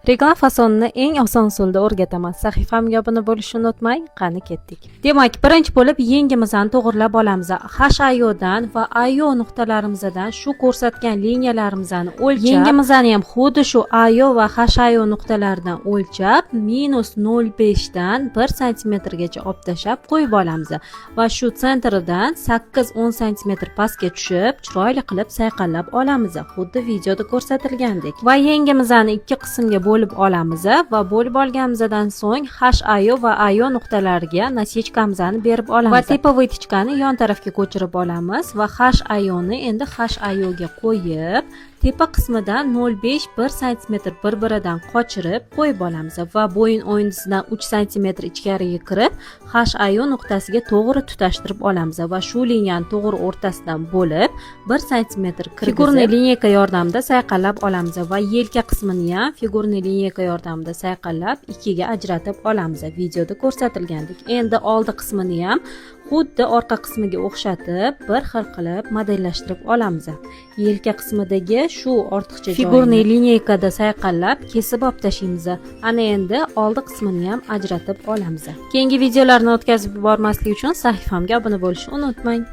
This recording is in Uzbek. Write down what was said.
Regal fasonini eng oson usulda o'rgataman. Sahifamga obuna bo'lishni unutmang. Qani ketdik. Demak, birinchi bo'lib yengimizni to'g'rilab olamiz. HIOdan va IO nuqtalarimizdan shu ko'rsatgan liniyalarimizni o'lchab, yengimizni ham xuddi shu IO va HIO nuqtalaridan o'lchab, -0.5 dan 1 sm gacha olib tashlab qo'yib olamiz. Va shu sentridan 8-10 sm pastga tushib, chiroyli qilib sayqallab olamiz, xuddi videoda ko'rsatilgandek. Va yengimizni ikki qismga bo'lib olamiz va bo'lib olganimizdan so'ng HIO va IO nuqtalariga nasechkamizni berib olamiz. Va tepa vytichkani yon tarafga ko'chirib olamiz va HIOni endi HIOga qo'yib, tepa qismidan 0.5-1 sm bir-biridan qochirib qo'yib olamiz va bo'yin o'yinisidan 3 sm ichkariga kirib, HIO nuqtasiga to'g'ri tutashtirib olamiz va shu liniyani to'g'ri o'rtasidan bo'lib 1 sm kirgizib, figurniy lineyka yordamida sayqallab olamiz va yelka qismini ham figurniy lineyka yordamida sayqallab ikkiga ajratib olamiz, videoda ko'rsatilgandek. Endi oldi qismini ham xuddi orqa qismiga o'xshatib bir xil qilib modellashtirib olamiz. Yelka qismidagi shu ortiqcha joyni figurniy lineykada sayqallab kesib olib tashlaymiz. Ana endi oldi qismini ham ajratib olamiz. Keyingi videolarni o'tkazib yubormaslik uchun sahifamga obuna bo'lishni unutmang.